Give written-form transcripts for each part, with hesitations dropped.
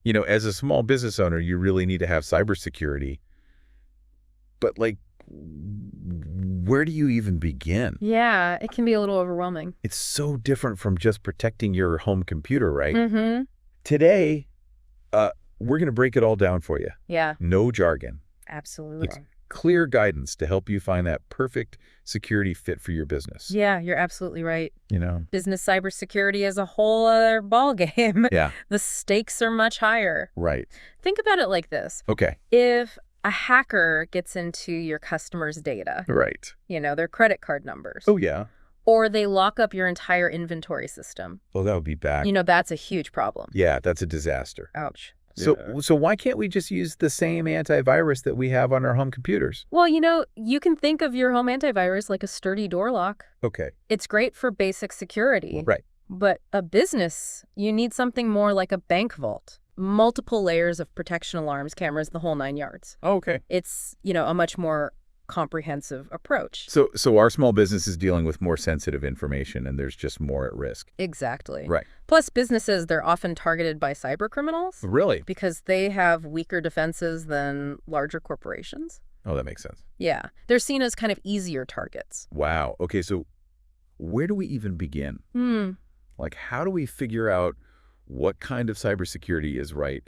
As a small business owner, you really need to have cybersecurity. But, where do you even begin? Yeah, it can be a little overwhelming. It's so different from just protecting your home computer, right? Mm-hmm. Today, we're going to break it all down for you. Yeah. No jargon. Absolutely. It's clear guidance to help you find that perfect security fit for your business. Yeah, you're absolutely right. Business cybersecurity is a whole other ballgame. Yeah. The stakes are much higher. Right. Think about it like this. Okay. If a hacker gets into your customers' data, right. Their credit card numbers. Oh, yeah. Or they lock up your entire inventory system. Oh, that would be bad. That's a huge problem. Yeah, that's a disaster. Ouch. So why can't we just use the same antivirus that we have on our home computers? Well, you can think of your home antivirus like a sturdy door lock. Okay. It's great for basic security. Right. But a business, you need something more like a bank vault. Multiple layers of protection alarms, cameras, the whole 9 yards. Oh, okay. It's, a much more comprehensive approach. So our small business is dealing with more sensitive information and there's just more at risk. Exactly. Right. Plus businesses, they're often targeted by cyber criminals. Really? Because they have weaker defenses than larger corporations. Oh, that makes sense. Yeah. They're seen as kind of easier targets. Wow. Okay, so where do we even begin? How do we figure out what kind of cybersecurity is right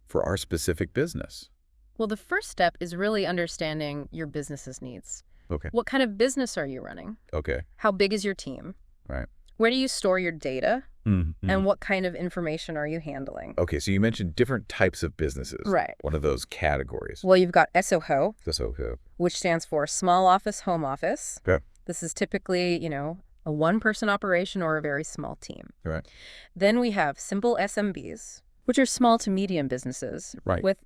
for our specific business? Well, the first step is really understanding your business's needs. Okay. What kind of business are you running? Okay. How big is your team? Right. Where do you store your data? Mm-hmm. And what kind of information are you handling? Okay, so you mentioned different types of businesses. Right. One of those categories. Well, you've got SOHO, SOHO. which stands for small office, home office. Okay. This is typically, a one-person operation or a very small team. Right. Then we have simple SMBs, which are small to medium businesses. Right. With,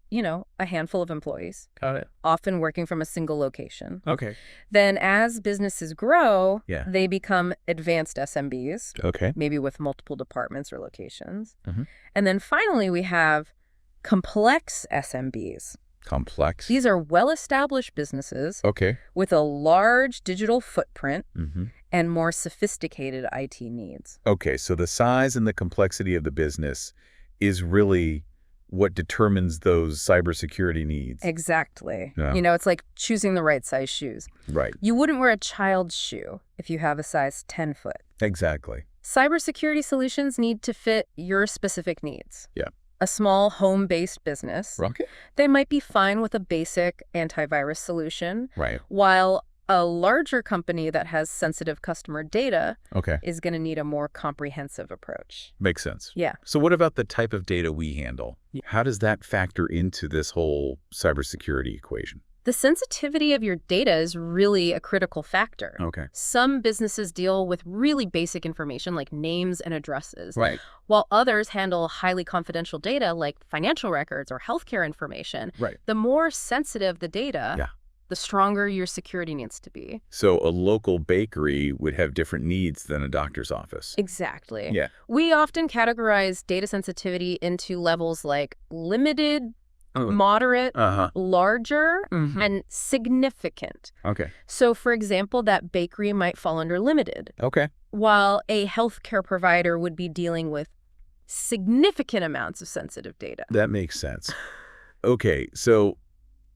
a handful of employees. Got it. Often working from a single location. Okay. Then as businesses grow, Yeah. they become advanced SMBs. Okay. Maybe with multiple departments or locations. Mm-hmm. And then finally, we have complex SMBs. Complex. These are well-established businesses Okay. with a large digital footprint Mm-hmm. and more sophisticated IT needs. Okay, so the size and the complexity of the business is really what determines those cybersecurity needs. Exactly. Yeah. It's like choosing the right size shoes. Right. You wouldn't wear a child's shoe if you have a size 10 foot. Exactly. Cybersecurity solutions need to fit your specific needs. Yeah. A small home-based business, Okay. they might be fine with a basic antivirus solution, Right. while a larger company that has sensitive customer data Okay. is going to need a more comprehensive approach. Makes sense. Yeah. So what about the type of data we handle? How does that factor into this whole cybersecurity equation? The sensitivity of your data is really a critical factor. Okay. Some businesses deal with really basic information like names and addresses, Right. while others handle highly confidential data like financial records or healthcare information. Right. The more sensitive the data, Yeah. the stronger your security needs to be. So a local bakery would have different needs than a doctor's office. Exactly. Yeah. We often categorize data sensitivity into levels like limited, moderate, larger, and significant. Okay. So, for example, that bakery might fall under limited, Okay. while a healthcare provider would be dealing with significant amounts of sensitive data. That makes sense. Okay, so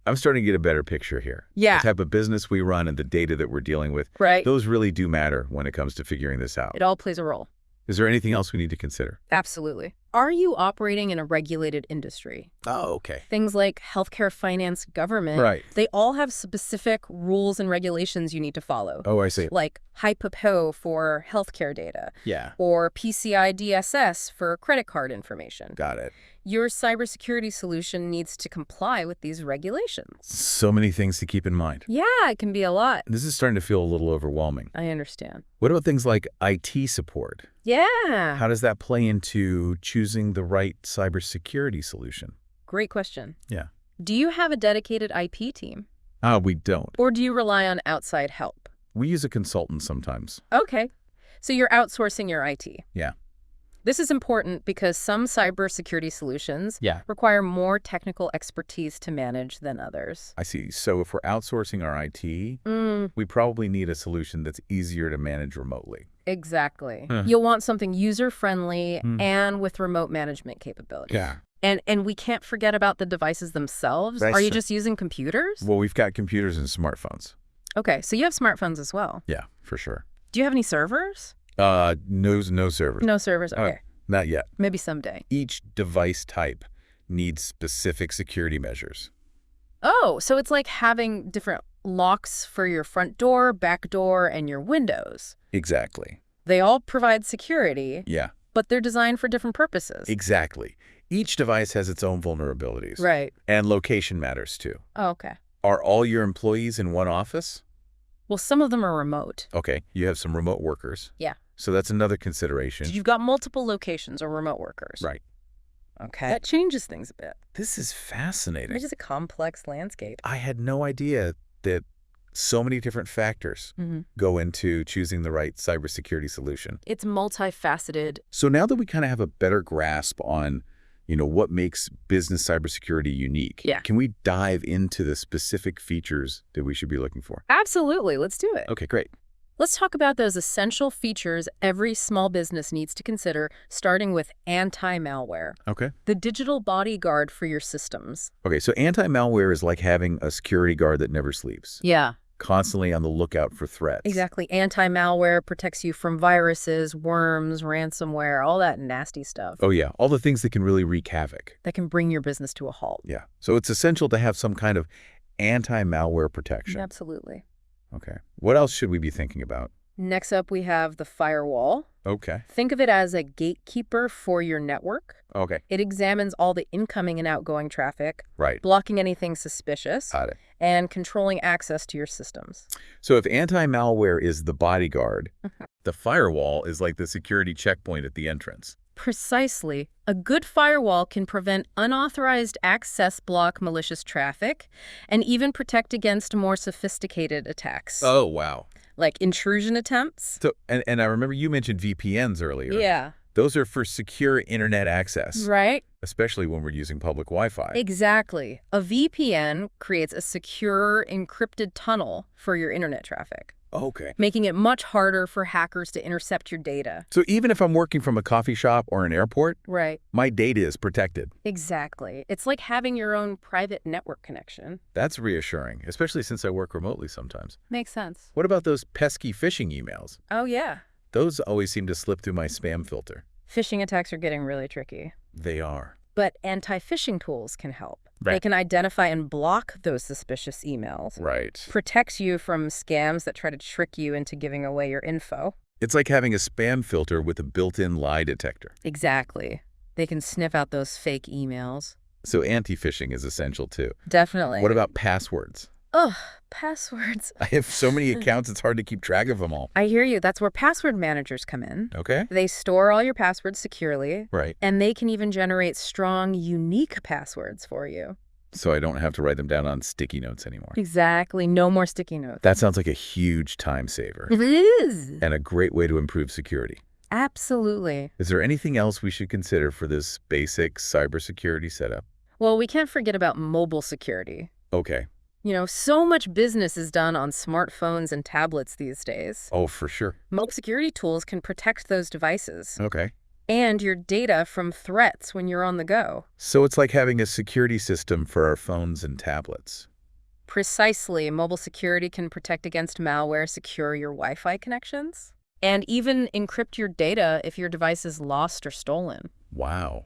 I'm starting to get a better picture here. Yeah. The type of business we run and the data that we're dealing with, Right. those really do matter when it comes to figuring this out. It all plays a role. Is there anything else we need to consider? Absolutely. Are you operating in a regulated industry? Oh, okay. Things like healthcare, finance, government, Right. they all have specific rules and regulations you need to follow. Oh, I see. Like HIPAA for healthcare data, Yeah. or PCI DSS for credit card information. Got it. Your cybersecurity solution needs to comply with these regulations. So many things to keep in mind. Yeah, it can be a lot. This is starting to feel a little overwhelming. I understand. What about things like IT support? Yeah. How does that play into choosing the right cybersecurity solution? Great question. Yeah. Do you have a dedicated IP team? We don't. Or do you rely on outside help? We use a consultant sometimes. Okay. So you're outsourcing your IT. Yeah. This is important because some cybersecurity solutions Yeah. require more technical expertise to manage than others. I see. So if we're outsourcing our IT, we probably need a solution that's easier to manage remotely. Exactly. You'll want something user-friendly and with remote management capabilities. Yeah. And we can't forget about the devices themselves. That's Are you true. just using computers? Well, we've got computers and smartphones. Okay, so you have smartphones as well. Yeah, for sure. Do you have any servers? No servers. No servers? Okay. Not yet. Maybe someday. Each device type needs specific security measures. Oh, so it's like having different locks for your front door, back door, and your windows. Exactly. They all provide security, Yeah, but they're designed for different purposes. exactly. Each device has its own vulnerabilities. Right. And location matters too. Oh, okay. Are all your employees in one office? Well, some of them are remote. Okay, you have some remote workers. Yeah. So that's another consideration. You've got multiple locations or remote workers. Right. Okay. That changes things a bit. This is fascinating. It is a complex landscape. I had no idea that so many different factors go into choosing the right cybersecurity solution. It's multifaceted. So now that we kind of have a better grasp on, what makes business cybersecurity unique, Yeah. can we dive into the specific features that we should be looking for? Absolutely. Let's do it. Okay, great. Let's talk about those essential features every small business needs to consider, starting with anti-malware, Okay. the digital bodyguard for your systems. Okay, so anti-malware is like having a security guard that never sleeps, Yeah, constantly on the lookout for threats. exactly. Anti-malware protects you from viruses, worms, ransomware, all that nasty stuff Oh, yeah, all the things that can really wreak havoc. that can bring your business to a halt. Yeah, so it's essential to have some kind of anti-malware protection. Absolutely. Okay. What else should we be thinking about? Next up, we have the firewall. Okay. Think of it as a gatekeeper for your network. Okay. It examines all the incoming and outgoing traffic, Right. blocking anything suspicious, Got it. and controlling access to your systems. So if anti-malware is the bodyguard, the firewall is like the security checkpoint at the entrance. Precisely. A good firewall can prevent unauthorized access, block malicious traffic, and even protect against more sophisticated attacks. Oh, wow. Like intrusion attempts. So, and I remember you mentioned VPNs earlier. Yeah. Those are for secure internet access, Right? especially when we're using public Wi-Fi. Exactly. A VPN creates a secure, encrypted tunnel for your internet traffic, Okay. making it much harder for hackers to intercept your data. So even if I'm working from a coffee shop or an airport, Right. my data is protected. Exactly. It's like having your own private network connection. That's reassuring, especially since I work remotely sometimes. Makes sense. What about those pesky phishing emails? Oh, yeah. Those always seem to slip through my spam filter. Phishing attacks are getting really tricky. They are. But anti-phishing tools can help. Right. They can identify and block those suspicious emails. Right. Protects you from scams that try to trick you into giving away your info. It's like having a spam filter with a built-in lie detector. Exactly. They can sniff out those fake emails. So anti-phishing is essential too. Definitely. What about passwords? Ugh, passwords. I have so many accounts, it's hard to keep track of them all. I hear you. That's where password managers come in. Okay. They store all your passwords securely, Right. and they can even generate strong, unique passwords for you. So I don't have to write them down on sticky notes anymore. Exactly. No more sticky notes. That sounds like a huge time saver It is. and a great way to improve security. Absolutely. Is there anything else we should consider for this basic cybersecurity setup? Well, we can't forget about mobile security. Okay. So much business is done on smartphones and tablets these days. Oh, for sure. Mobile security tools can protect those devices Okay. and your data from threats when you're on the go. So it's like having a security system for our phones and tablets. Precisely, mobile security can protect against malware, secure your Wi-Fi connections, and even encrypt your data if your device is lost or stolen. Wow.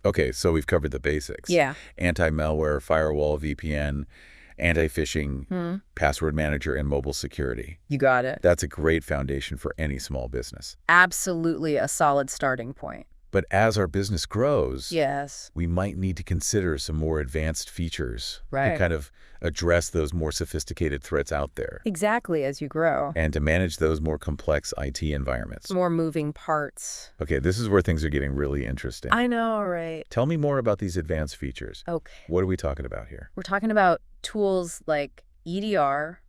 Okay, so we've covered the basics. Yeah. Anti-malware, firewall, VPN, anti-phishing, password manager, and mobile security. You got it. That's a great foundation for any small business. Absolutely a solid starting point. But as our business grows, Yes. we might need to consider some more advanced features Right. to kind of address those more sophisticated threats out there Exactly, as you grow. and to manage those more complex IT environments. More moving parts. Okay, this is where things are getting really interesting. I know, right? Tell me more about these advanced features. Okay. What are we talking about here? We're talking about tools like EDR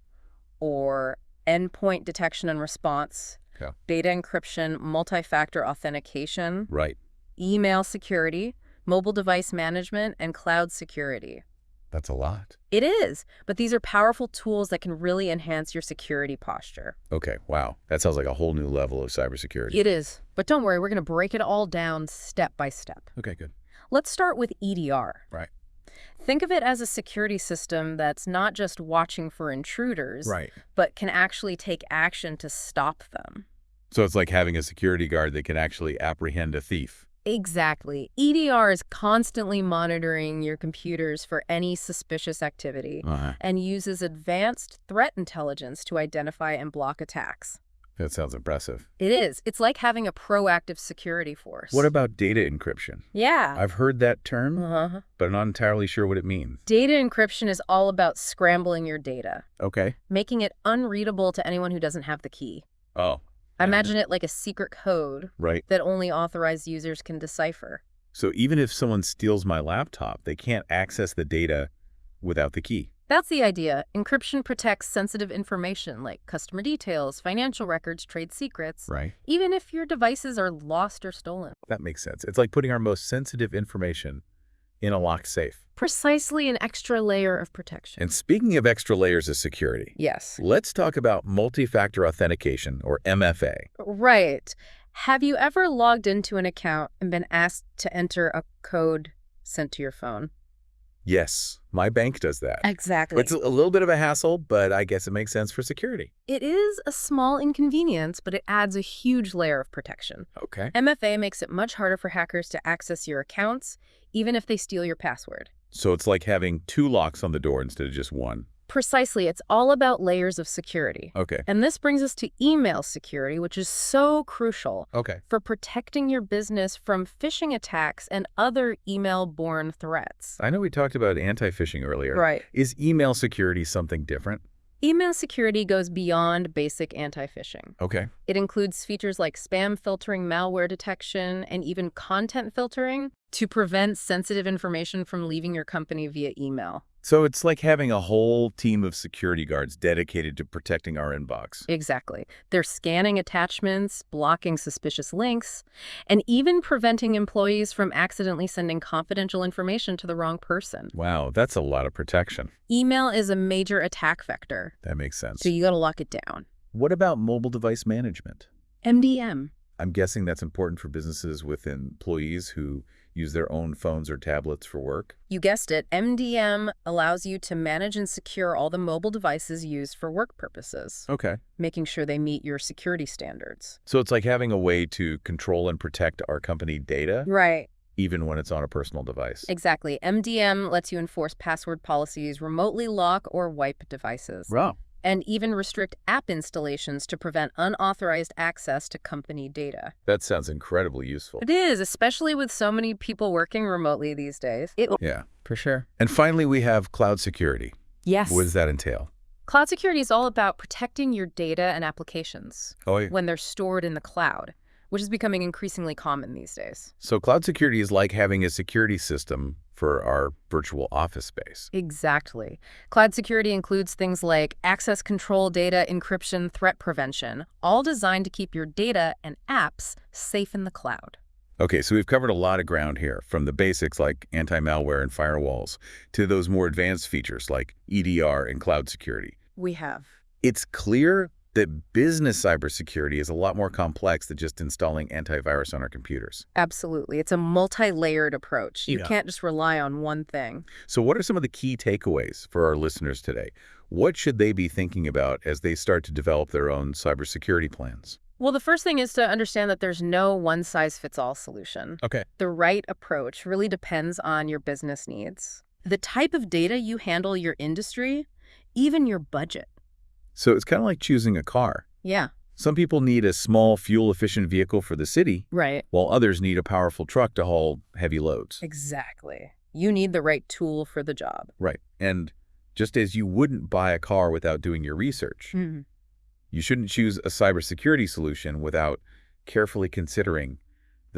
or endpoint detection and response, Yeah. data encryption, multi-factor authentication, Right. email security, mobile device management, and cloud security. That's a lot. It is, but these are powerful tools that can really enhance your security posture. Okay, wow. That sounds like a whole new level of cybersecurity. It is, but don't worry, we're going to break it all down step by step. Okay, good. Let's start with EDR. Right. Think of it as a security system that's not just watching for intruders, Right. but can actually take action to stop them. So it's like having a security guard that can actually apprehend a thief. Exactly. EDR is constantly monitoring your computers for any suspicious activity and uses advanced threat intelligence to identify and block attacks. That sounds impressive. It is. It's like having a proactive security force. What about data encryption? Yeah. I've heard that term, but I'm not entirely sure what it means. Data encryption is all about scrambling your data, Okay. making it unreadable to anyone who doesn't have the key. Oh. Imagine it like a secret code Right. that only authorized users can decipher. So even if someone steals my laptop, they can't access the data without the key. That's the idea. Encryption protects sensitive information like customer details, financial records, trade secrets, Right. even if your devices are lost or stolen. That makes sense. It's like putting our most sensitive information in a locked safe. Precisely an extra layer of protection. And speaking of extra layers of security, Yes. let's talk about multi-factor authentication, or MFA. Right. Have you ever logged into an account and been asked to enter a code sent to your phone? Yes, my bank does that. Exactly. It's a little bit of a hassle, but I guess it makes sense for security. It is a small inconvenience, but it adds a huge layer of protection. Okay. MFA makes it much harder for hackers to access your accounts, even if they steal your password. So it's like having two locks on the door instead of just one. Precisely. It's all about layers of security. Okay. And this brings us to email security, which is so crucial Okay. for protecting your business from phishing attacks and other email-borne threats. I know we talked about anti-phishing earlier. Right. Is email security something different? Email security goes beyond basic anti-phishing. Okay. It includes features like spam filtering, malware detection, and even content filtering to prevent sensitive information from leaving your company via email. So it's like having a whole team of security guards dedicated to protecting our inbox. Exactly. They're scanning attachments, blocking suspicious links, and even preventing employees from accidentally sending confidential information to the wrong person. Wow, that's a lot of protection. Email is a major attack vector, That makes sense. so you got to lock it down. What about mobile device management? MDM. I'm guessing that's important for businesses with employees who use their own phones or tablets for work. You guessed it, MDM allows you to manage and secure all the mobile devices used for work purposes, Okay. making sure they meet your security standards. So it's like having a way to control and protect our company data, Right. even when it's on a personal device. Exactly. MDM lets you enforce password policies, remotely lock or wipe devices, Wow. and even restrict app installations to prevent unauthorized access to company data. That sounds incredibly useful. It is, especially with so many people working remotely these days. Yeah. For sure. And finally, we have cloud security. Yes. What does that entail? Cloud security is all about protecting your data and applications Oh, yeah. when they're stored in the cloud, which is becoming increasingly common these days. So cloud security is like having a security system for our virtual office space. Exactly. Cloud security includes things like access control, data encryption, threat prevention, all designed to keep your data and apps safe in the cloud. Okay, so we've covered a lot of ground here, from the basics like anti-malware and firewalls to those more advanced features like EDR and cloud security. We have. It's clear that business cybersecurity is a lot more complex than just installing antivirus on our computers. Absolutely. It's a multi-layered approach. You Yeah. can't just rely on one thing. So what are some of the key takeaways for our listeners today? What should they be thinking about as they start to develop their own cybersecurity plans? Well, the first thing is to understand that there's no one-size-fits-all solution. Okay. The right approach really depends on your business needs, the type of data you handle, your industry, even your budget. So it's kind of like choosing a car. Yeah. Some people need a small, fuel-efficient vehicle for the city, Right. while others need a powerful truck to haul heavy loads. Exactly. You need the right tool for the job. Right. And just as you wouldn't buy a car without doing your research, Mhm. you shouldn't choose a cybersecurity solution without carefully considering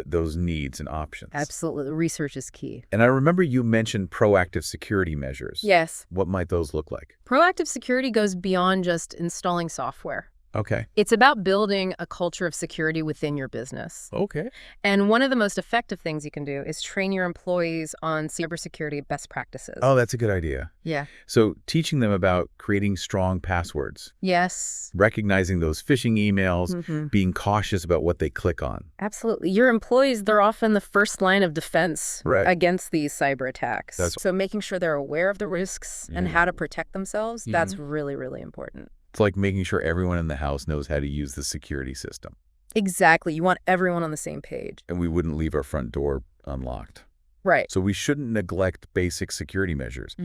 those needs and options. Absolutely. The research is key. And I remember you mentioned proactive security measures. Yes. What might those look like? Proactive security goes beyond just installing software. Okay. It's about building a culture of security within your business. Okay. And one of the most effective things you can do is train your employees on cybersecurity best practices. Oh, that's a good idea. Yeah. So teaching them about creating strong passwords, Yes. recognizing those phishing emails, being cautious about what they click on. Absolutely. Your employees, they're often the first line of defense against these cyber attacks. So making sure they're aware of the risks and how to protect themselves, that's really, really important. It's like making sure everyone in the house knows how to use the security system. Exactly. You want everyone on the same page. And we wouldn't leave our front door unlocked. Right. So we shouldn't neglect basic security measures,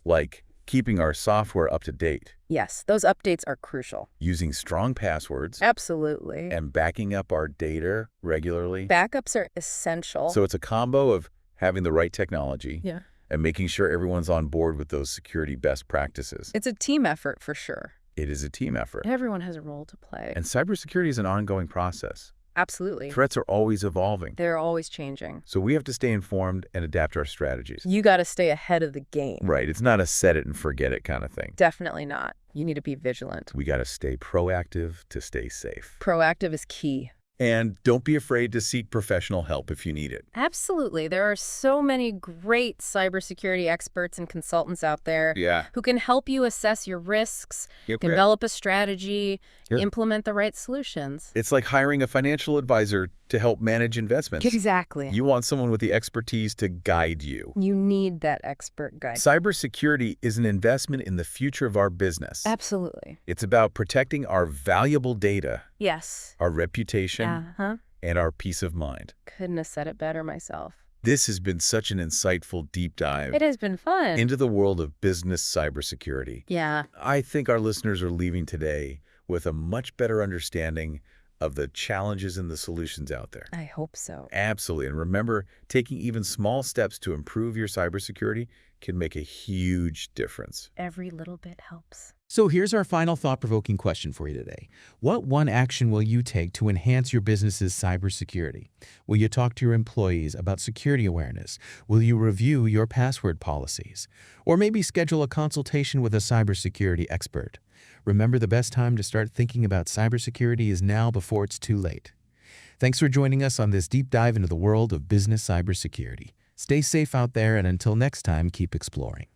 like keeping our software up to date. Yes, those updates are crucial. Using strong passwords. Absolutely. And backing up our data regularly. Backups are essential. So it's a combo of having the right technology and making sure everyone's on board with those security best practices. It's a team effort for sure. It is a team effort. Everyone has a role to play. And cybersecurity is an ongoing process. Absolutely. Threats are always evolving. They're always changing. So we have to stay informed and adapt our strategies. You got to stay ahead of the game. Right. It's not a set it and forget it kind of thing. Definitely not. You need to be vigilant. We got to stay proactive to stay safe. Proactive is key. And don't be afraid to seek professional help if you need it. Absolutely. There are so many great cybersecurity experts and consultants out there who can help you assess your risks, develop a strategy, implement the right solutions. It's like hiring a financial advisor to help manage investments. Exactly. You want someone with the expertise to guide you. You need that expert guide. Cybersecurity is an investment in the future of our business. Absolutely. It's about protecting our valuable data. Yes. Our reputation, and our peace of mind. Couldn't have said it better myself. This has been such an insightful deep dive. It has been fun. Into the world of business cybersecurity. Yeah. I think our listeners are leaving today with a much better understanding of the challenges and the solutions out there. I hope so. Absolutely. And remember, taking even small steps to improve your cybersecurity can make a huge difference. Every little bit helps. So here's our final thought-provoking question for you today. What one action will you take to enhance your business's cybersecurity? Will you talk to your employees about security awareness? Will you review your password policies? Or maybe schedule a consultation with a cybersecurity expert? Remember, the best time to start thinking about cybersecurity is now before it's too late. Thanks for joining us on this deep dive into the world of business cybersecurity. Stay safe out there, and until next time, keep exploring.